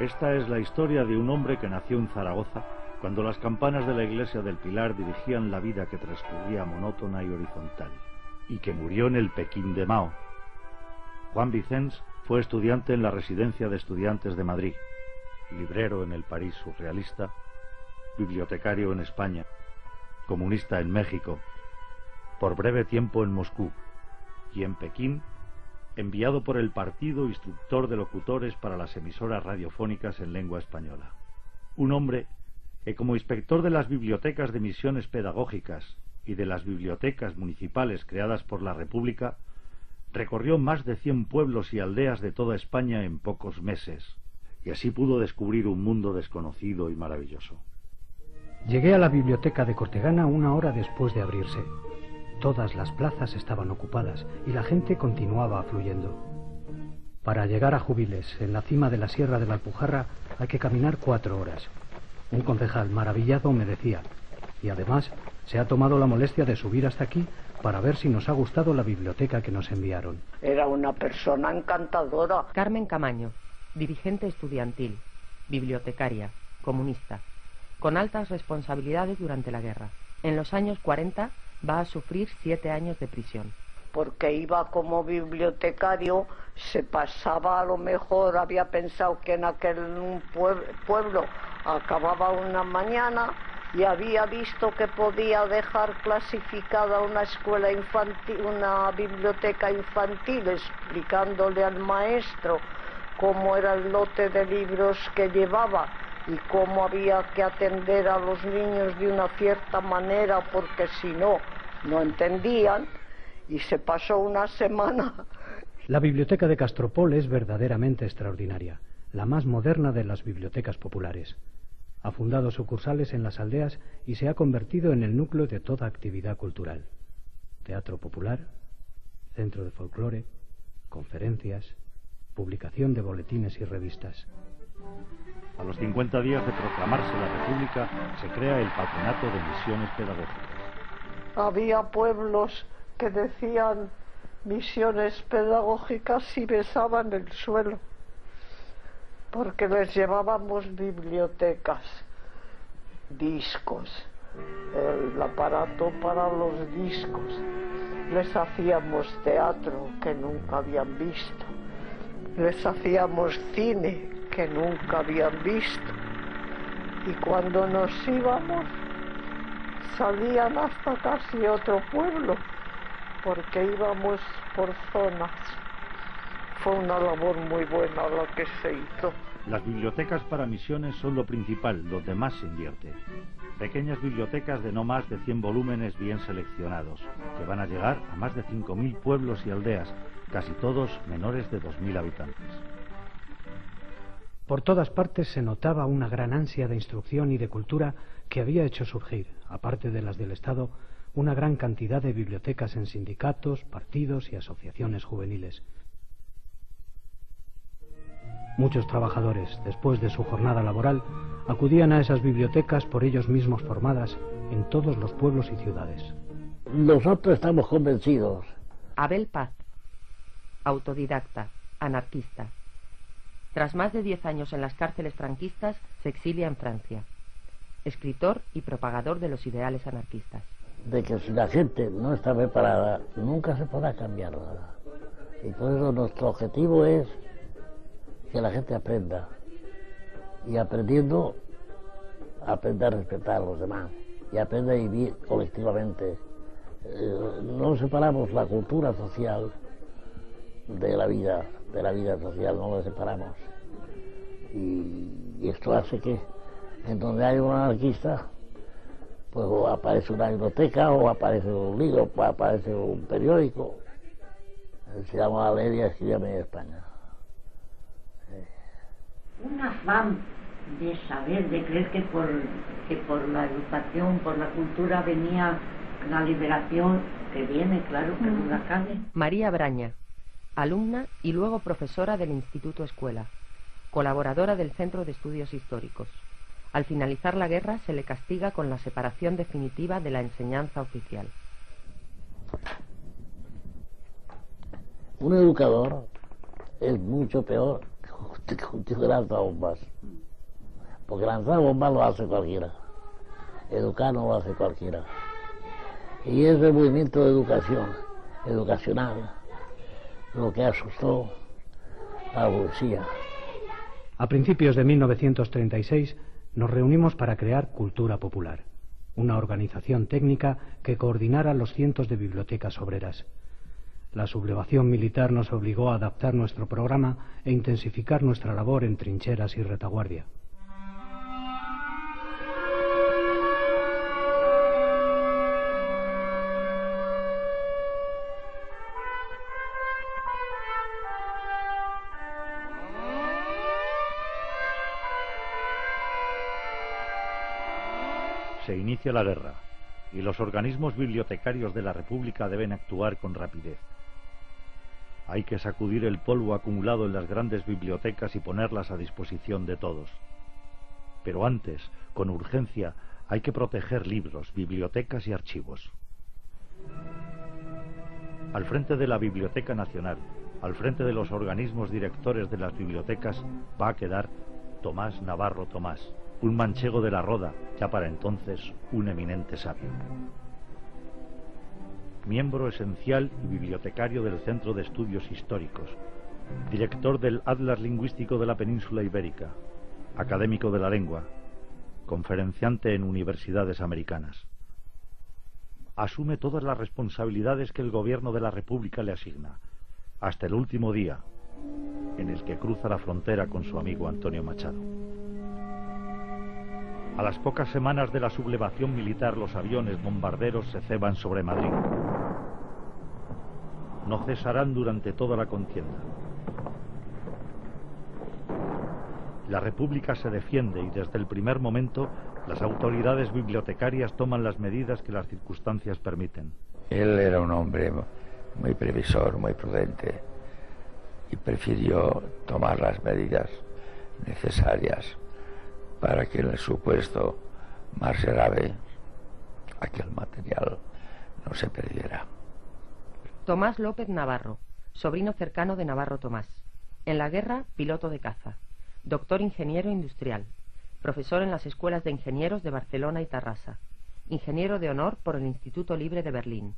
Esta es la historia de un hombre que nació en Zaragoza cuando las campanas de la iglesia del Pilar dirigían la vida que transcurría monótona y horizontal, y que murió en el Pekín de Mao. Juan Vicens fue estudiante en la Residencia de Estudiantes de Madrid, librero en el París surrealista, bibliotecario en España, comunista en México, por breve tiempo en Moscú, y en Pekín enviado por el partido instructor de locutores para las emisoras radiofónicas en lengua española. Un hombre que, como inspector de las bibliotecas de misiones pedagógicas y de las bibliotecas municipales creadas por la República, recorrió más de 100 pueblos y aldeas de toda España en pocos meses, y así pudo descubrir un mundo desconocido y maravilloso. Llegué a la biblioteca de Cortegana 1 hora después de abrirse. Todas las plazas estaban ocupadas y la gente continuaba afluyendo. Para llegar a Jubiles, en la cima de la Sierra de la Alpujarra, hay que caminar 4 horas. Un concejal maravillado me decía, y además se ha tomado la molestia de subir hasta aquí para ver si nos ha gustado la biblioteca que nos enviaron. Era una persona encantadora. Carmen Camaño, dirigente estudiantil, bibliotecaria, comunista, con altas responsabilidades durante la guerra. En los años 40 va a sufrir 7 años de prisión. Porque iba como bibliotecario, se pasaba, a lo mejor había pensado que en aquel pueblo acababa una mañana y había visto que podía dejar clasificada una escuela infantil, una biblioteca infantil, explicándole al maestro cómo era el lote de libros que llevaba y cómo había que atender a los niños de una cierta manera porque si no, no entendían, y se pasó una semana. La biblioteca de Castropol es verdaderamente extraordinaria, la más moderna de las bibliotecas populares. Ha fundado sucursales en las aldeas y se ha convertido en el núcleo de toda actividad cultural. Teatro popular, centro de folclore, conferencias, publicación de boletines y revistas. A los 50 días de proclamarse la República, se crea el Patronato de Misiones Pedagógicas. Había pueblos que decían misiones pedagógicas y besaban el suelo, porque les llevábamos bibliotecas, discos, el aparato para los discos, les hacíamos teatro que nunca habían visto, les hacíamos cine que nunca habían visto, y cuando nos íbamos salían hasta casi otro pueblo, porque íbamos por zonas. Fue una labor muy buena la que se hizo. Las bibliotecas para misiones son lo principal, donde más se invierte. Pequeñas bibliotecas de no más de 100 volúmenes bien seleccionados, que van a llegar a más de 5.000 pueblos y aldeas, casi todos menores de 2.000 habitantes. Por todas partes se notaba una gran ansia de instrucción y de cultura que había hecho surgir, aparte de las del Estado, una gran cantidad de bibliotecas en sindicatos, partidos y asociaciones juveniles. Muchos trabajadores, después de su jornada laboral, acudían a esas bibliotecas por ellos mismos formadas en todos los pueblos y ciudades. Nosotros estamos convencidos. Abel Paz, autodidacta, anarquista. Tras más de 10 años en las cárceles franquistas, se exilia en Francia. Escritor y propagador de los ideales anarquistas. De que si la gente no está preparada, nunca se podrá cambiar nada. Y por eso nuestro objetivo es que la gente aprenda. Y aprendiendo, aprenda a respetar a los demás. Y aprenda a vivir colectivamente. No separamos la cultura social de la vida social, no lo separamos. Y esto hace que en donde hay un anarquista, pues o aparece una biblioteca, o aparece un libro, o aparece un periódico. Se llama Valeria, escríbeme en España. Un afán de saber, de creer que por la educación, por la cultura venía la liberación, que viene, claro, que no la cabe. María Braña, alumna y luego profesora del Instituto Escuela, colaboradora del Centro de Estudios Históricos. Al finalizar la guerra se le castiga con la separación definitiva de la enseñanza oficial. Un educador es mucho peor lanzabombas. Porque lanzar bombas lo hace cualquiera. Educar no lo hace cualquiera. Y ese movimiento de educacional, lo que asustó a la policía. A principios de 1936 nos reunimos para crear Cultura Popular, una organización técnica que coordinara los cientos de bibliotecas obreras. La sublevación militar nos obligó a adaptar nuestro programa e intensificar nuestra labor en trincheras y retaguardia. Se inicia la guerra y los organismos bibliotecarios de la República deben actuar con rapidez. Hay que sacudir el polvo acumulado en las grandes bibliotecas y ponerlas a disposición de todos. Pero antes, con urgencia, hay que proteger libros, bibliotecas y archivos. Al frente de la Biblioteca Nacional, al frente de los organismos directores de las bibliotecas, va a quedar Tomás Navarro Tomás, un manchego de la Roda, ya para entonces un eminente sabio. Miembro esencial y bibliotecario del Centro de Estudios Históricos, director del Atlas Lingüístico de la Península Ibérica, académico de la lengua, conferenciante en universidades americanas. Asume todas las responsabilidades que el gobierno de la República le asigna, hasta el último día en el que cruza la frontera con su amigo Antonio Machado. A las pocas semanas de la sublevación militar, los aviones bombarderos se ceban sobre Madrid. No cesarán durante toda la contienda. La República se defiende y desde el primer momento las autoridades bibliotecarias toman las medidas que las circunstancias permiten. Él era un hombre muy previsor, muy prudente y prefirió tomar las medidas necesarias para que en el supuesto más grave aquel material no se perdiera. Tomás López Navarro, sobrino cercano de Navarro Tomás. En la guerra, piloto de caza. Doctor ingeniero industrial. Profesor en las escuelas de ingenieros de Barcelona y Tarrasa. Ingeniero de honor por el Instituto Libre de Berlín.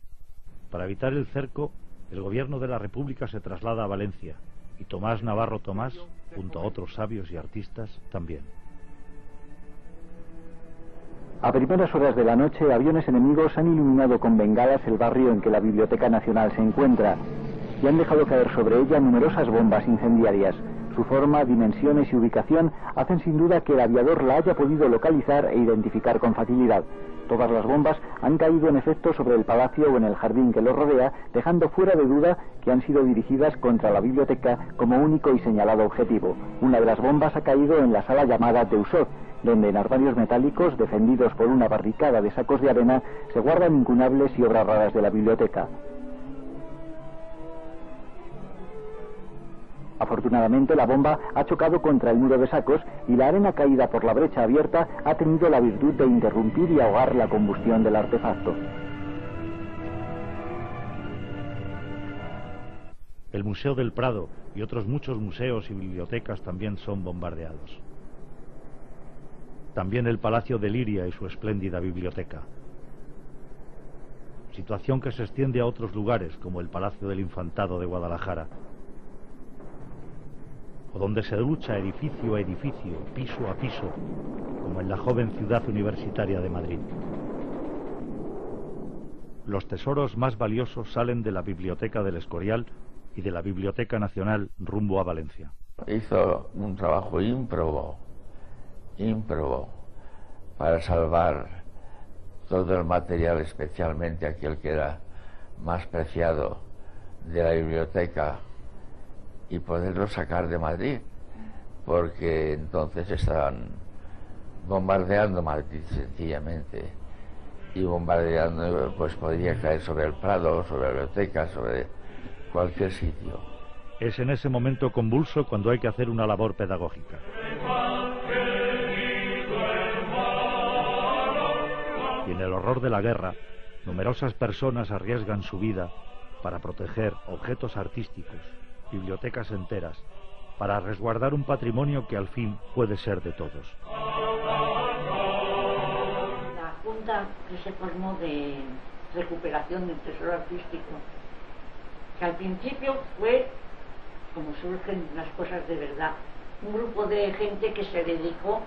Para evitar el cerco, el gobierno de la República se traslada a Valencia y Tomás Navarro Tomás, junto a otros sabios y artistas, también. A primeras horas de la noche, aviones enemigos han iluminado con bengalas el barrio en que la Biblioteca Nacional se encuentra y han dejado caer sobre ella numerosas bombas incendiarias. Su forma, dimensiones y ubicación hacen sin duda que el aviador la haya podido localizar e identificar con facilidad. Todas las bombas han caído en efecto sobre el palacio o en el jardín que lo rodea, dejando fuera de duda que han sido dirigidas contra la biblioteca como único y señalado objetivo. Una de las bombas ha caído en la sala llamada Teusot, donde en armarios metálicos, defendidos por una barricada de sacos de arena, se guardan incunables y obras raras de la biblioteca. Afortunadamente, la bomba ha chocado contra el muro de sacos y la arena caída por la brecha abierta ha tenido la virtud de interrumpir y ahogar la combustión del artefacto. El Museo del Prado y otros muchos museos y bibliotecas también son bombardeados. También el Palacio de Liria y su espléndida biblioteca. Situación que se extiende a otros lugares, como el Palacio del Infantado de Guadalajara, o donde se lucha edificio a edificio, piso a piso, como en la joven ciudad universitaria de Madrid. Los tesoros más valiosos salen de la Biblioteca del Escorial y de la Biblioteca Nacional rumbo a Valencia. Hizo un trabajo ímprobo para salvar todo el material, especialmente aquel que era más preciado de la biblioteca, y poderlo sacar de Madrid, porque entonces estaban bombardeando Madrid sencillamente, y bombardeando pues podría caer sobre el Prado, sobre la biblioteca, sobre cualquier sitio. Es en ese momento convulso cuando hay que hacer una labor pedagógica. Y en el horror de la guerra, numerosas personas arriesgan su vida para proteger objetos artísticos, bibliotecas enteras para resguardar un patrimonio que al fin puede ser de todos. La junta que se formó de recuperación del tesoro artístico, que al principio fue, como surgen las cosas de verdad, un grupo de gente que se dedicó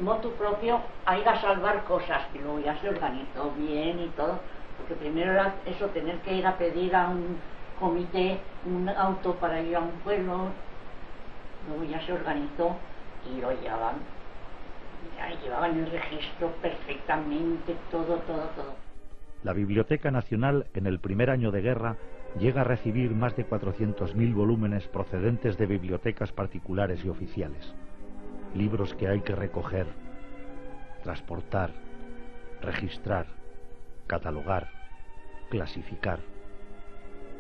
motu propio a ir a salvar cosas, y luego ya se organizó bien y todo, porque primero era eso, tener que ir a pedir a un comité un auto para ir a un pueblo, luego ya se organizó y lo llevaban, ya llevaban el registro perfectamente, todo. La Biblioteca Nacional en el primer año de guerra llega a recibir más de 400.000 volúmenes procedentes de bibliotecas particulares y oficiales. Libros que hay que recoger, transportar, registrar, catalogar, clasificar.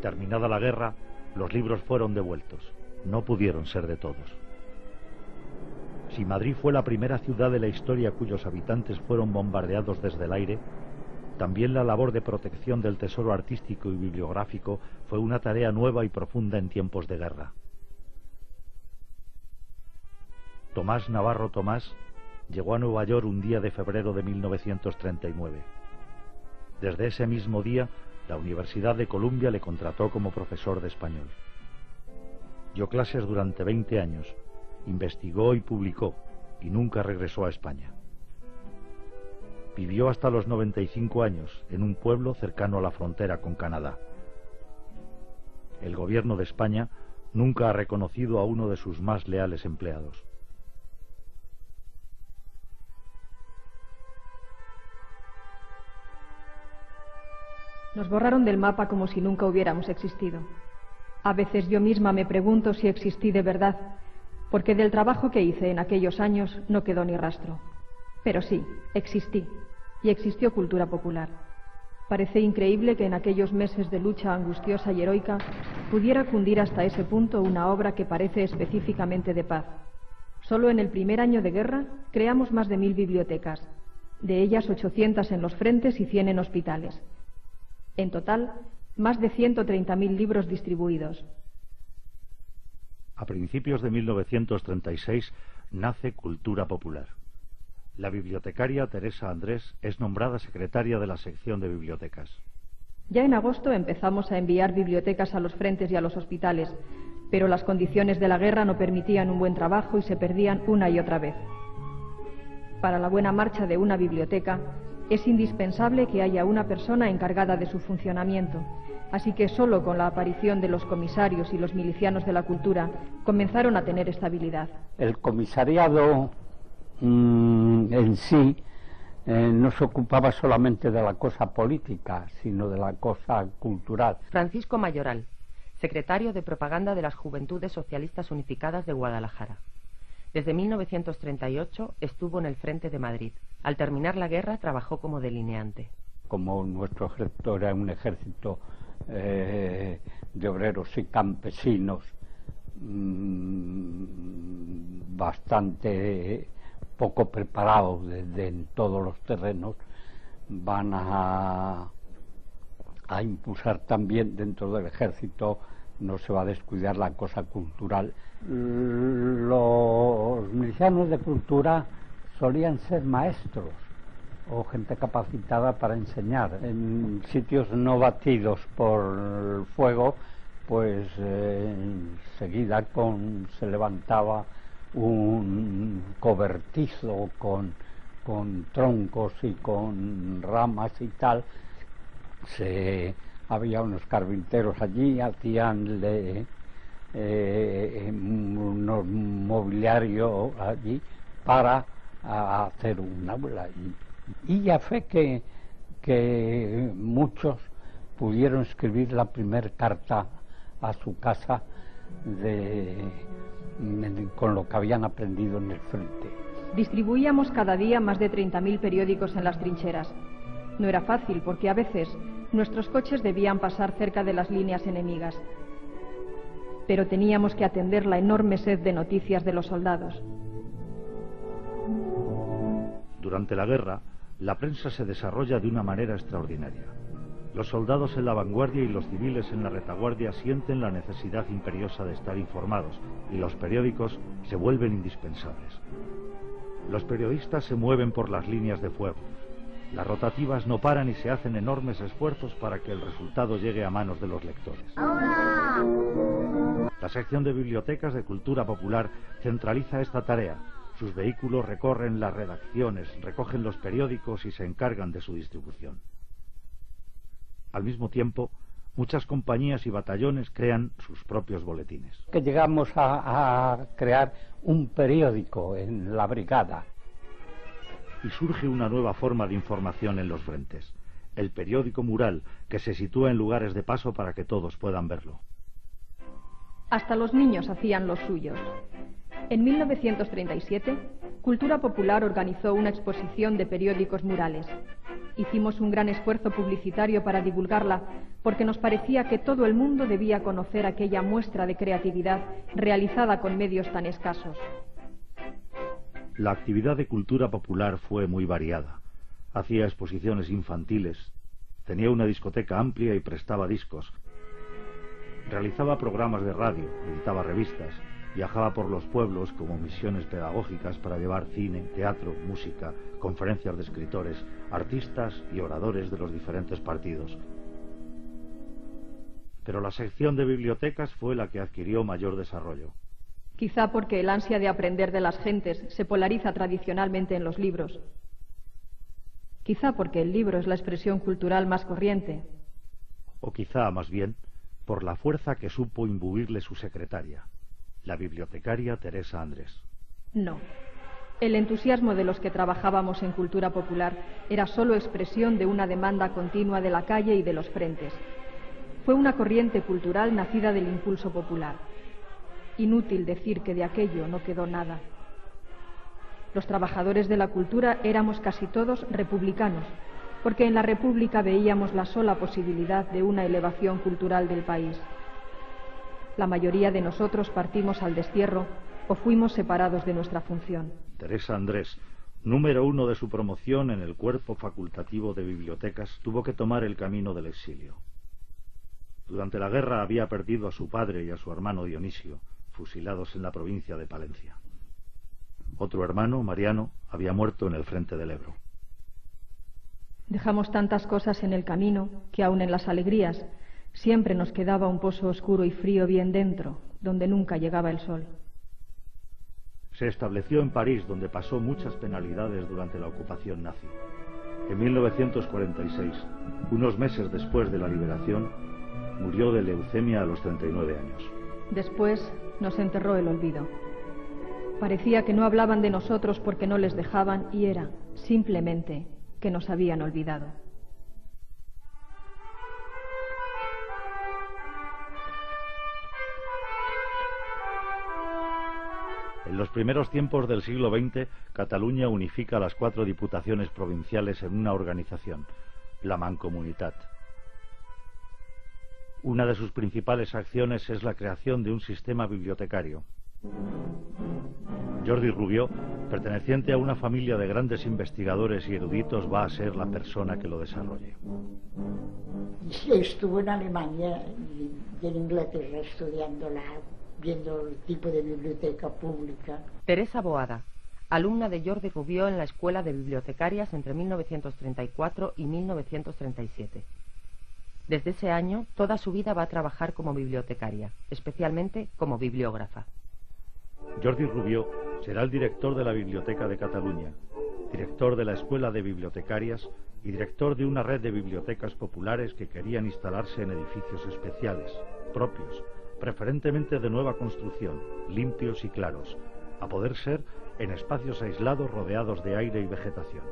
Terminada la guerra, los libros fueron devueltos. No pudieron ser de todos. Si Madrid fue la primera ciudad de la historia cuyos habitantes fueron bombardeados desde el aire, también la labor de protección del tesoro artístico y bibliográfico fue una tarea nueva y profunda en tiempos de guerra. Tomás Navarro Tomás llegó a Nueva York un día de febrero de 1939. Desde ese mismo día, la Universidad de Columbia le contrató como profesor de español. Dio clases durante 20 años, investigó y publicó, y nunca regresó a España. Vivió hasta los 95 años en un pueblo cercano a la frontera con Canadá. El gobierno de España nunca ha reconocido a uno de sus más leales empleados. Nos borraron del mapa como si nunca hubiéramos existido. A veces yo misma me pregunto si existí de verdad, porque del trabajo que hice en aquellos años no quedó ni rastro. Pero sí, existí, y existió cultura popular. Parece increíble que en aquellos meses de lucha angustiosa y heroica pudiera cundir hasta ese punto una obra que parece específicamente de paz. Solo en el primer año de guerra creamos más de 1000 bibliotecas, de ellas 800 en los frentes y 100 en hospitales. En total, más de 130.000 libros distribuidos. A principios de 1936 nace Cultura Popular. La bibliotecaria Teresa Andrés es nombrada secretaria de la sección de bibliotecas. Ya en agosto empezamos a enviar bibliotecas a los frentes y a los hospitales, pero las condiciones de la guerra no permitían un buen trabajo y se perdían una y otra vez. Para la buena marcha de una biblioteca, es indispensable que haya una persona encargada de su funcionamiento, así que solo con la aparición de los comisarios y los milicianos de la cultura comenzaron a tener estabilidad. El comisariado en sí no se ocupaba solamente de la cosa política, sino de la cosa cultural. Francisco Mayoral, secretario de Propaganda de las Juventudes Socialistas Unificadas de Guadalajara. Desde 1938 estuvo en el frente de Madrid. Al terminar la guerra trabajó como delineante. Como nuestro ejército era un ejército de obreros y campesinos bastante poco preparados en todos los terrenos, van a impulsar también dentro del ejército, no se va a descuidar la cosa cultural. Los milicianos de cultura solían ser maestros o gente capacitada para enseñar. En sitios no batidos por el fuego, pues enseguida se levantaba un cobertizo con troncos y con ramas y tal. Había unos carpinteros allí, hacían unos mobiliario allí para hacer un aula. Y ya fue que muchos pudieron escribir la primera carta a su casa con lo que habían aprendido en el frente. Distribuíamos cada día más de 30.000 periódicos en las trincheras. No era fácil porque a veces nuestros coches debían pasar cerca de las líneas enemigas. Pero teníamos que atender la enorme sed de noticias de los soldados. Durante la guerra, la prensa se desarrolla de una manera extraordinaria. Los soldados en la vanguardia y los civiles en la retaguardia sienten la necesidad imperiosa de estar informados y los periódicos se vuelven indispensables. Los periodistas se mueven por las líneas de fuego. Las rotativas no paran y se hacen enormes esfuerzos para que el resultado llegue a manos de los lectores. La sección de bibliotecas de cultura popular centraliza esta tarea. Sus vehículos recorren las redacciones, recogen los periódicos y se encargan de su distribución. Al mismo tiempo, muchas compañías y batallones crean sus propios boletines. Que llegamos a crear un periódico en la brigada. Y surge una nueva forma de información en los frentes, el periódico mural, que se sitúa en lugares de paso para que todos puedan verlo. Hasta los niños hacían los suyos. En 1937, Cultura Popular organizó una exposición de periódicos murales. Hicimos un gran esfuerzo publicitario para divulgarla, porque nos parecía que todo el mundo debía conocer aquella muestra de creatividad realizada con medios tan escasos. La actividad de Cultura Popular fue muy variada. Hacía exposiciones infantiles, tenía una discoteca amplia y prestaba discos. Realizaba programas de radio, editaba revistas, viajaba por los pueblos como misiones pedagógicas para llevar cine, teatro, música, conferencias de escritores, artistas y oradores de los diferentes partidos. Pero la sección de bibliotecas fue la que adquirió mayor desarrollo. Quizá porque el ansia de aprender de las gentes se polariza tradicionalmente en los libros. Quizá porque el libro es la expresión cultural más corriente. O quizá, más bien, por la fuerza que supo imbuirle su secretaria, la bibliotecaria Teresa Andrés. No. El entusiasmo de los que trabajábamos en Cultura Popular era solo expresión de una demanda continua de la calle y de los frentes. Fue una corriente cultural nacida del impulso popular. Inútil decir que de aquello no quedó nada. Los trabajadores de la cultura éramos casi todos republicanos, porque en la República veíamos la sola posibilidad de una elevación cultural del país. La mayoría de nosotros partimos al destierro o fuimos separados de nuestra función. Teresa Andrés, número 1 de su promoción en el cuerpo facultativo de bibliotecas, tuvo que tomar el camino del exilio. Durante la guerra había perdido a su padre y a su hermano Dionisio, fusilados en la provincia de Palencia. Otro hermano, Mariano, había muerto en el frente del Ebro. Dejamos tantas cosas en el camino que aun en las alegrías siempre nos quedaba un pozo oscuro y frío bien dentro, donde nunca llegaba el sol. Se estableció en París, donde pasó muchas penalidades durante la ocupación nazi. En 1946, unos meses después de la liberación, murió de leucemia a los 39 años. Después nos enterró el olvido. Parecía que no hablaban de nosotros porque no les dejaban y era, simplemente, que nos habían olvidado. En los primeros tiempos del siglo XX, Cataluña unifica las 4 diputaciones provinciales en una organización, la Mancomunitat. Una de sus principales acciones es la creación de un sistema bibliotecario. Jordi Rubió, perteneciente a una familia de grandes investigadores y eruditos, va a ser la persona que lo desarrolle. Estuvo en Alemania y en Inglaterra viendo el tipo de biblioteca pública. Teresa Boada, alumna de Jordi Rubió en la Escuela de Bibliotecarias entre 1934 y 1937. Desde ese año, toda su vida va a trabajar como bibliotecaria, especialmente como bibliógrafa. Jordi Rubió será el director de la Biblioteca de Cataluña, director de la Escuela de Bibliotecarias y director de una red de bibliotecas populares que querían instalarse en edificios especiales, propios, preferentemente de nueva construcción, limpios y claros, a poder ser en espacios aislados rodeados de aire y vegetación.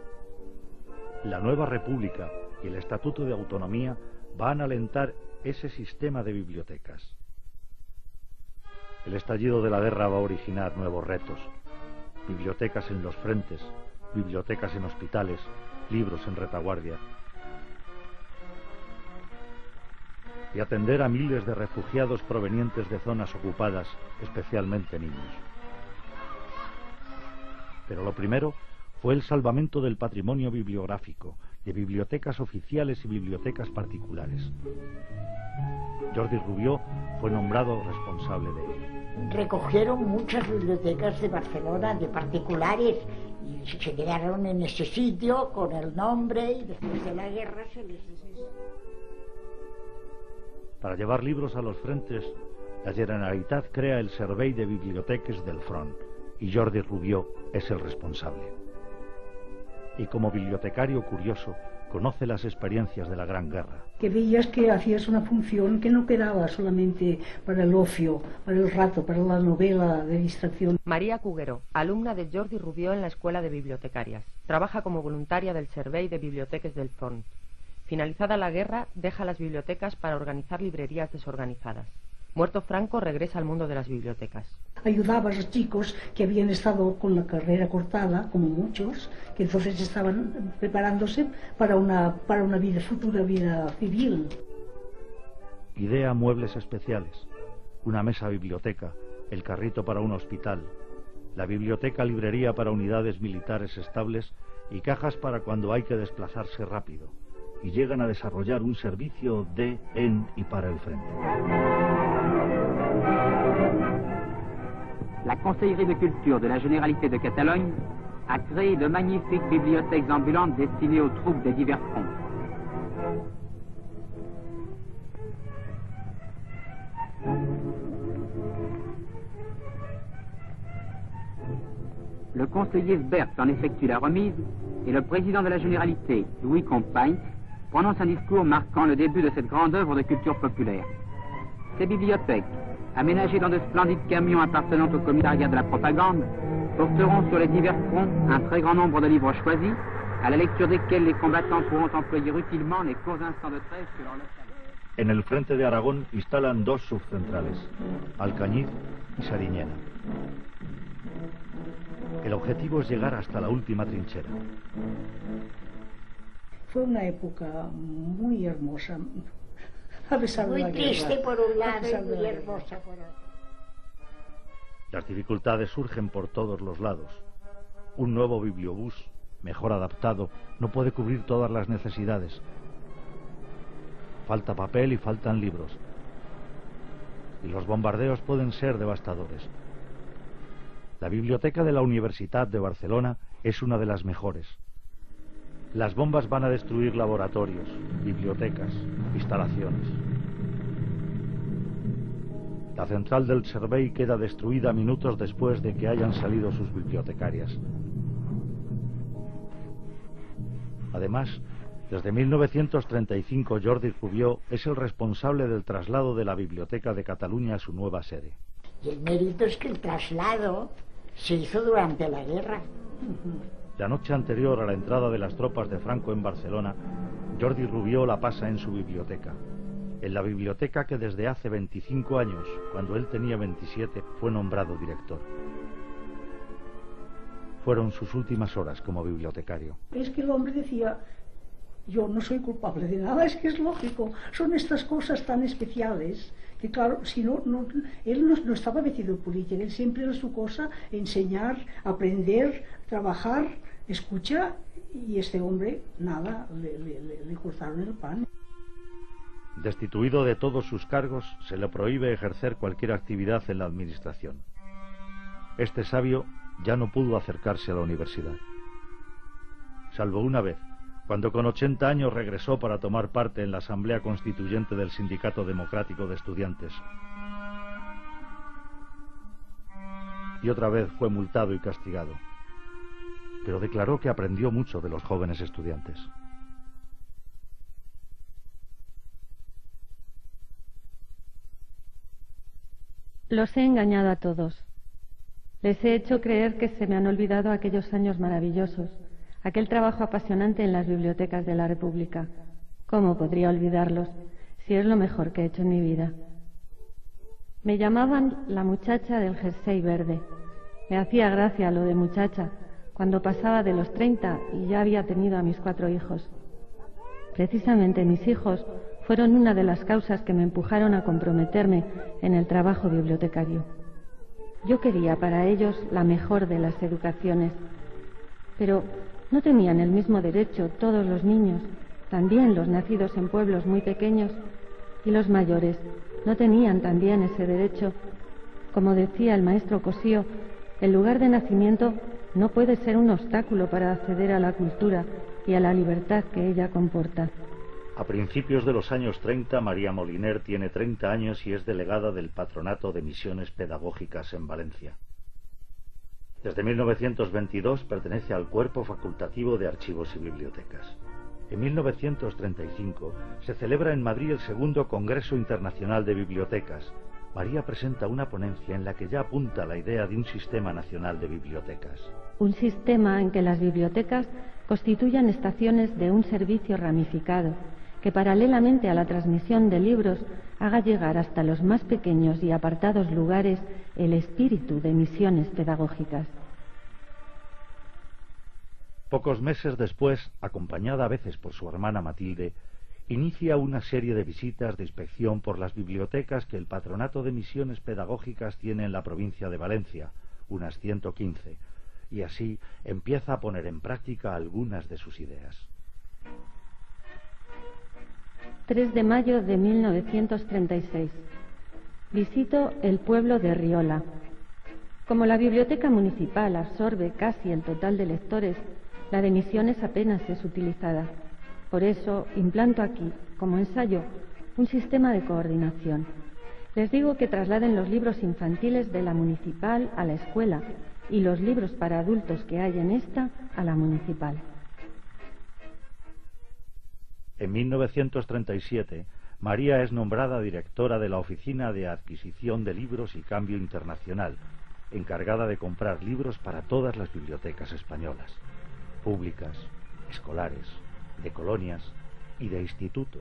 La nueva República y el Estatuto de Autonomía van a alentar ese sistema de bibliotecas. El estallido de la guerra va a originar nuevos retos. Bibliotecas en los frentes, bibliotecas en hospitales, libros en retaguardia. Y atender a miles de refugiados provenientes de zonas ocupadas, especialmente niños. Pero lo primero fue el salvamento del patrimonio bibliográfico, de bibliotecas oficiales y bibliotecas particulares. Jordi Rubió fue nombrado responsable de ello. Recogieron muchas bibliotecas de Barcelona, de particulares, y se quedaron en ese sitio con el nombre, y después de la guerra se les... Para llevar libros a los frentes, la Generalitat crea el Servei de Biblioteques del Front, y Jordi Rubió es el responsable. Y como bibliotecario curioso, conoce las experiencias de la Gran Guerra. Que veías que hacías una función que no quedaba solamente para el ocio, para el rato, para la novela de distracción. María Cuguero, alumna de Jordi Rubió en la Escuela de Bibliotecarias. Trabaja como voluntaria del Servei de Biblioteques del Front. Finalizada la guerra, deja las bibliotecas para organizar librerías desorganizadas. Muerto Franco, regresa al mundo de las bibliotecas. Ayudaba a los chicos que habían estado con la carrera cortada, como muchos, que entonces estaban preparándose para una futura vida civil. Idea muebles especiales, una mesa biblioteca, el carrito para un hospital, la biblioteca librería para unidades militares estables y cajas para cuando hay que desplazarse rápido. Y llegan a desarrollar un servicio de, en y para el frente. La Conseillerie de Culture de la Généralité de Catalogne a créé de magnifiques bibliothèques ambulantes destinées aux troupes des divers fronts. Le conseiller Sbert en effectue la remise et le président de la Généralité, Louis Compagne, prononce un discours marquant le début de cette grande œuvre de culture populaire. Ces bibliothèques, aménagées dans de splendides camions appartenant au commissariat de la propagande, porteront sur les divers fronts un très grand nombre de livres choisis, à la lecture desquels les combattants pourront employer utilement les courts instants de trêve que leur laisse. En el frente de Aragón instalan dos subcentrales, Alcañiz y Sariñena. El objetivo es llegar hasta la última trinchera. Fue una época muy hermosa, a pesar de la guerra. Muy triste por un lado y muy hermosa por otro. Las dificultades surgen por todos los lados. Un nuevo bibliobús, mejor adaptado, no puede cubrir todas las necesidades. Falta papel y faltan libros. Y los bombardeos pueden ser devastadores. La biblioteca de la Universitat de Barcelona es una de las mejores. Las bombas van a destruir laboratorios, bibliotecas, instalaciones. La central del Servei queda destruida minutos después de que hayan salido sus bibliotecarias. Además, desde 1935 Jordi Rubió es el responsable del traslado de la Biblioteca de Cataluña a su nueva sede. Y el mérito es que el traslado se hizo durante la guerra. La noche anterior a la entrada de las tropas de Franco en Barcelona, Jordi Rubió la pasa en su biblioteca. En la biblioteca que desde hace 25 años, cuando él tenía 27, fue nombrado director. Fueron sus últimas horas como bibliotecario. Es que el hombre decía, yo no soy culpable de nada, es que es lógico, son estas cosas tan especiales, que claro, si no, él no estaba metido en política, él siempre era su cosa, enseñar, aprender, trabajar, escuchar, y este hombre, nada, le cortaron el pan. Destituido de todos sus cargos, se le prohíbe ejercer cualquier actividad en la administración. Este sabio ya no pudo acercarse a la universidad. Salvo una vez, cuando con 80 años regresó para tomar parte en la Asamblea Constituyente del Sindicato Democrático de Estudiantes. Y otra vez fue multado y castigado. Pero declaró que aprendió mucho de los jóvenes estudiantes. Los he engañado a todos. Les he hecho creer que se me han olvidado aquellos años maravillosos, aquel trabajo apasionante en las bibliotecas de la República. ¿Cómo podría olvidarlos, si es lo mejor que he hecho en mi vida? Me llamaban la muchacha del jersey verde. Me hacía gracia lo de muchacha, cuando pasaba de los 30 y ya había tenido a mis 4 hijos. Precisamente mis hijos fueron una de las causas que me empujaron a comprometerme en el trabajo bibliotecario. Yo quería para ellos la mejor de las educaciones, pero ¿No tenían el mismo derecho todos los niños, también los nacidos en pueblos muy pequeños? ¿Y los mayores no tenían también ese derecho? Como decía el maestro Cosío, el lugar de nacimiento no puede ser un obstáculo para acceder a la cultura y a la libertad que ella comporta. A principios de los años 30, María Moliner tiene 30 años y es delegada del Patronato de Misiones Pedagógicas en Valencia. Desde 1922 pertenece al Cuerpo Facultativo de Archivos y Bibliotecas. En 1935 se celebra en Madrid el segundo Congreso Internacional de Bibliotecas. María presenta una ponencia en la que ya apunta la idea de un sistema nacional de bibliotecas. Un sistema en que las bibliotecas constituyan estaciones de un servicio ramificado, que paralelamente a la transmisión de libros haga llegar hasta los más pequeños y apartados lugares el espíritu de misiones pedagógicas. Pocos meses después, acompañada a veces por su hermana Matilde, inicia una serie de visitas de inspección por las bibliotecas que el Patronato de Misiones Pedagógicas tiene en la provincia de Valencia, unas 115, y así empieza a poner en práctica algunas de sus ideas. 3 de mayo de 1936. Visito el pueblo de Riola. Como la biblioteca municipal absorbe casi el total de lectores, la de Misiones apenas es utilizada. Por eso implanto aquí, como ensayo, un sistema de coordinación. Les digo que trasladen los libros infantiles de la municipal a la escuela y los libros para adultos que hay en esta a la municipal. En 1937, María es nombrada directora de la Oficina de Adquisición de Libros y Cambio Internacional, encargada de comprar libros para todas las bibliotecas españolas, públicas, escolares, de colonias y de instituto,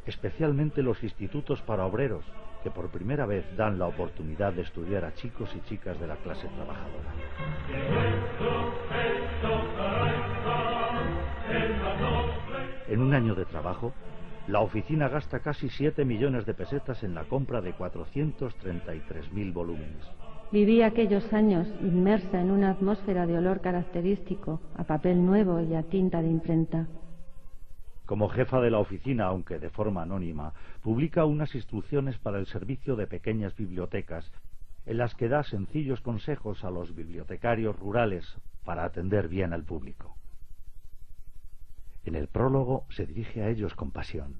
especialmente los institutos para obreros, que por primera vez dan la oportunidad de estudiar a chicos y chicas de la clase trabajadora. En un año de trabajo, la oficina gasta casi 7 millones de pesetas en la compra de 433.000 volúmenes. Viví aquellos años inmersa en una atmósfera de olor característico, a papel nuevo y a tinta de imprenta. Como jefa de la oficina, aunque de forma anónima, publica unas instrucciones para el servicio de pequeñas bibliotecas, en las que da sencillos consejos a los bibliotecarios rurales para atender bien al público. En el prólogo se dirige a ellos con pasión.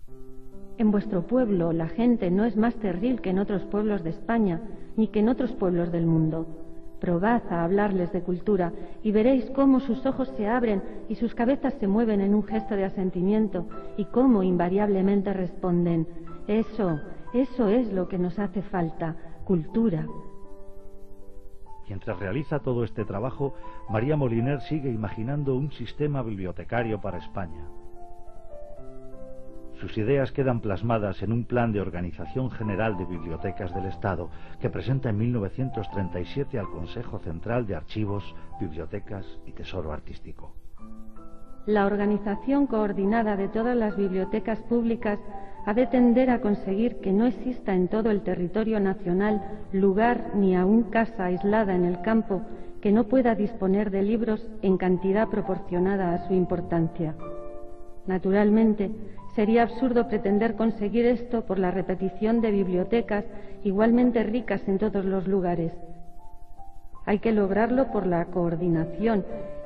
En vuestro pueblo la gente no es más terrible que en otros pueblos de España, ni que en otros pueblos del mundo. Probad a hablarles de cultura y veréis cómo sus ojos se abren y sus cabezas se mueven en un gesto de asentimiento y cómo invariablemente responden: eso es lo que nos hace falta, cultura. Mientras realiza todo este trabajo, María Moliner sigue imaginando un sistema bibliotecario para España. Sus ideas quedan plasmadas en un plan de organización general de bibliotecas del Estado que presenta en 1937 al Consejo Central de Archivos, Bibliotecas y Tesoro Artístico. La organización coordinada de todas las bibliotecas públicas ha de tender a conseguir que no exista en todo el territorio nacional lugar ni aun casa aislada en el campo que no pueda disponer de libros en cantidad proporcionada a su importancia. Naturalmente, sería absurdo pretender conseguir esto por la repetición de bibliotecas igualmente ricas en todos los lugares. Hay que lograrlo por la coordinación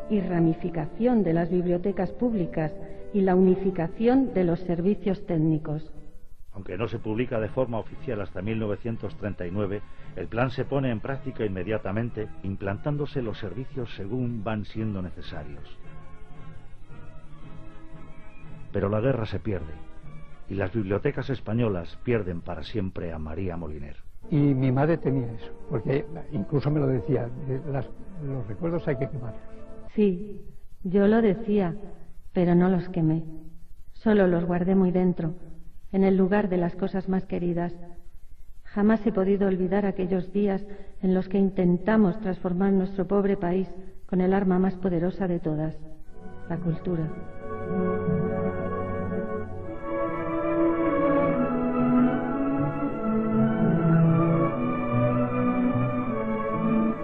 y ramificación de las bibliotecas públicas y la unificación de los servicios técnicos. Aunque no se publica de forma oficial hasta 1939, el plan se pone en práctica inmediatamente, implantándose los servicios según van siendo necesarios. Pero la guerra se pierde, y las bibliotecas españolas pierden para siempre a María Moliner. Y mi madre tenía eso, porque incluso me lo decía, los recuerdos hay que quemarlos. Sí, yo lo decía, pero no los quemé. Solo los guardé muy dentro, en el lugar de las cosas más queridas. Jamás he podido olvidar aquellos días en los que intentamos transformar nuestro pobre país con el arma más poderosa de todas, la cultura.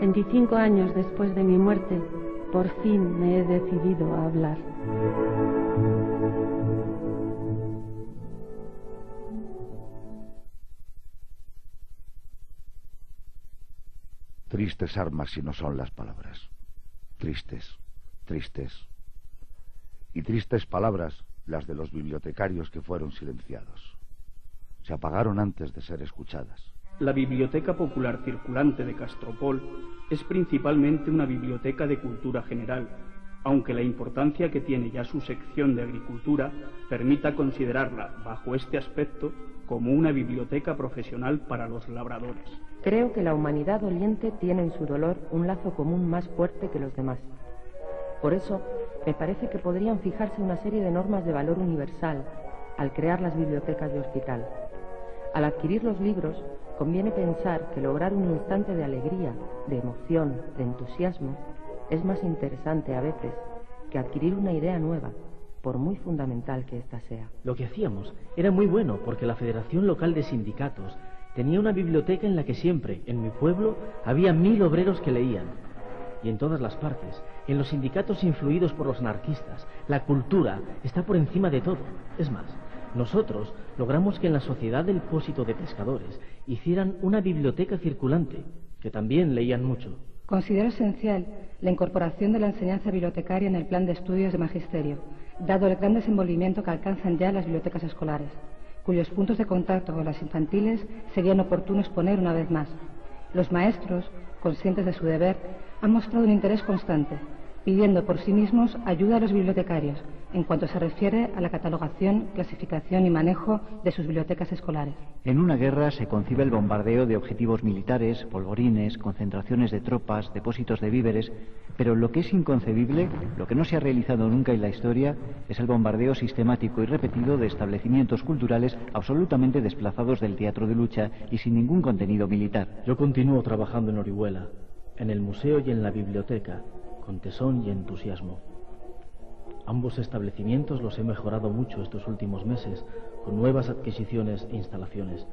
25 años después de mi muerte, por fin me he decidido a hablar. Tristes armas si no son las palabras. Tristes, tristes. Y tristes palabras las de los bibliotecarios que fueron silenciados. Se apagaron antes de ser escuchadas. La Biblioteca Popular Circulante de Castropol es principalmente una biblioteca de cultura general, aunque la importancia que tiene ya su sección de agricultura permita considerarla, bajo este aspecto, como una biblioteca profesional para los labradores. Creo que la humanidad doliente tiene en su dolor un lazo común más fuerte que los demás. Por eso, me parece que podrían fijarse una serie de normas de valor universal al crear las bibliotecas de hospital. Al adquirir los libros, conviene pensar que lograr un instante de alegría, de emoción, de entusiasmo, es más interesante a veces que adquirir una idea nueva, por muy fundamental que ésta sea. Lo que hacíamos era muy bueno porque la Federación Local de Sindicatos tenía una biblioteca en la que siempre, en mi pueblo, había 1000 obreros que leían. Y en todas las partes, en los sindicatos influidos por los anarquistas, la cultura está por encima de todo. Es más, nosotros logramos que en la Sociedad del Pósito de Pescadores hicieran una biblioteca circulante, que también leían mucho. Considero esencial la incorporación de la enseñanza bibliotecaria en el plan de estudios de magisterio, dado el gran desenvolvimiento que alcanzan ya las bibliotecas escolares, cuyos puntos de contacto con las infantiles serían oportuno exponer una vez más. Los maestros, conscientes de su deber, han mostrado un interés constante, pidiendo por sí mismos ayuda a los bibliotecarios en cuanto se refiere a la catalogación, clasificación y manejo de sus bibliotecas escolares. En una guerra se concibe el bombardeo de objetivos militares, polvorines, concentraciones de tropas, depósitos de víveres, pero lo que es inconcebible, lo que no se ha realizado nunca en la historia, es el bombardeo sistemático y repetido de establecimientos culturales absolutamente desplazados del teatro de lucha y sin ningún contenido militar. Yo continúo trabajando en Orihuela, en el museo y en la biblioteca, con tesón y entusiasmo. Ambos establecimientos los he mejorado mucho estos últimos meses, con nuevas adquisiciones e instalaciones.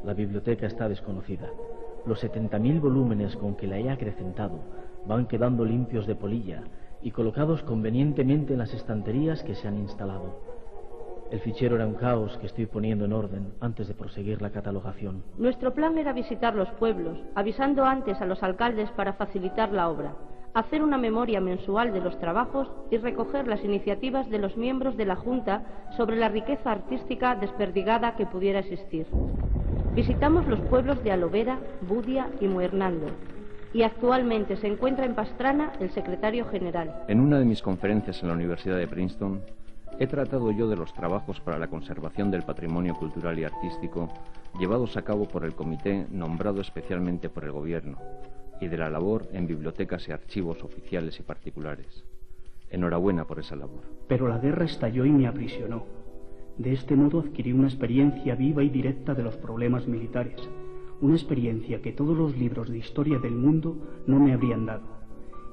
La biblioteca está desconocida. Los 70.000 volúmenes con que la he acrecentado van quedando limpios de polilla y colocados convenientemente en las estanterías que se han instalado. El fichero era un caos que estoy poniendo en orden antes de proseguir la catalogación. Nuestro plan era visitar los pueblos, avisando antes a los alcaldes para facilitar la obra, hacer una memoria mensual de los trabajos y recoger las iniciativas de los miembros de la Junta sobre la riqueza artística desperdigada que pudiera existir. Visitamos los pueblos de Alovera, Budia y Muernando, y actualmente se encuentra en Pastrana el secretario general. En una de mis conferencias en la Universidad de Princeton, he tratado yo de los trabajos para la conservación del patrimonio cultural y artístico llevados a cabo por el comité nombrado especialmente por el gobierno, y de la labor en bibliotecas y archivos oficiales y particulares. Enhorabuena por esa labor. Pero la guerra estalló y me aprisionó. De este modo adquirí una experiencia viva y directa de los problemas militares, una experiencia que todos los libros de historia del mundo no me habrían dado.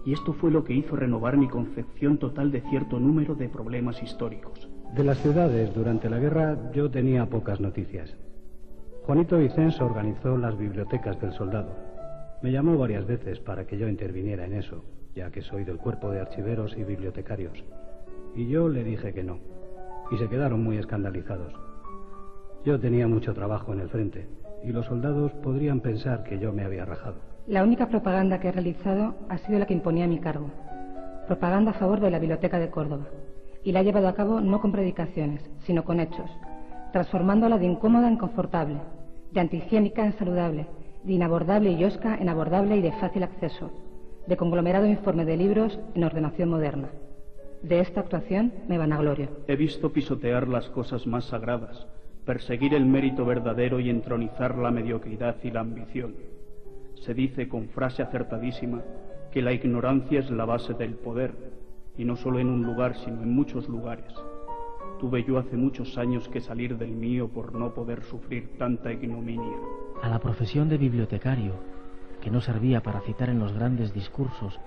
Y esto fue lo que hizo renovar mi concepción total de cierto número de problemas históricos. De las ciudades durante la guerra yo tenía pocas noticias. Juanito Vicens organizó las bibliotecas del soldado. Me llamó varias veces para que yo interviniera en eso, ya que soy del cuerpo de archiveros y bibliotecarios. Y yo le dije que no, y se quedaron muy escandalizados. Yo tenía mucho trabajo en el frente, y los soldados podrían pensar que yo me había rajado. La única propaganda que he realizado ha sido la que imponía a mi cargo. Propaganda a favor de la Biblioteca de Córdoba. Y la he llevado a cabo no con predicaciones, sino con hechos, transformándola de incómoda en confortable, de antihigiénica en saludable, de inabordable y hosca en abordable y de fácil acceso, de conglomerado informe de libros en ordenación moderna. De esta actuación me vanaglorio. He visto pisotear las cosas más sagradas, perseguir el mérito verdadero y entronizar la mediocridad y la ambición. Se dice con frase acertadísima que la ignorancia es la base del poder, y no solo en un lugar, sino en muchos lugares. Tuve yo hace muchos años que salir del mío por no poder sufrir tanta ignominia. A la profesión de bibliotecario, que no servía para citar en los grandes discursos,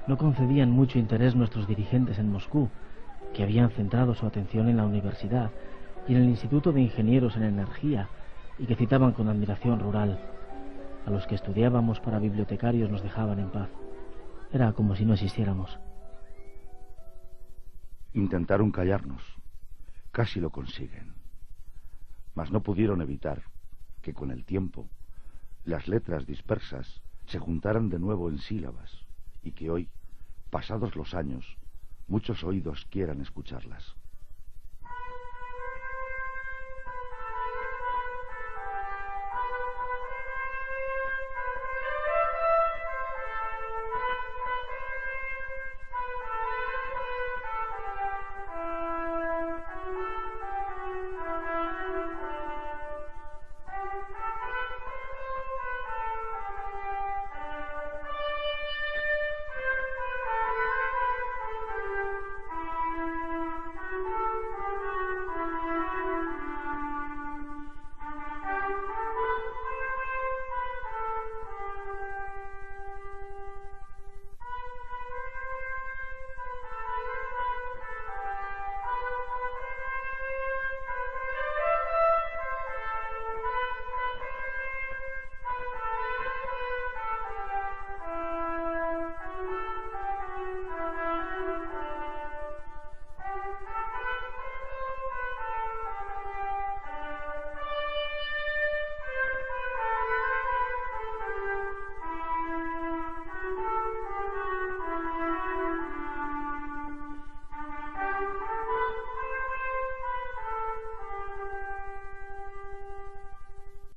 no concedían mucho interés nuestros dirigentes en Moscú, que habían centrado su atención en la universidad y en el Instituto de Ingenieros en Energía, y que citaban con admiración rural. A los que estudiábamos para bibliotecarios nos dejaban en paz. Era como si no existiéramos. Intentaron callarnos. Casi lo consiguen. Mas no pudieron evitar que con el tiempo las letras dispersas se juntaran de nuevo en sílabas y que hoy, pasados los años, muchos oídos quieran escucharlas.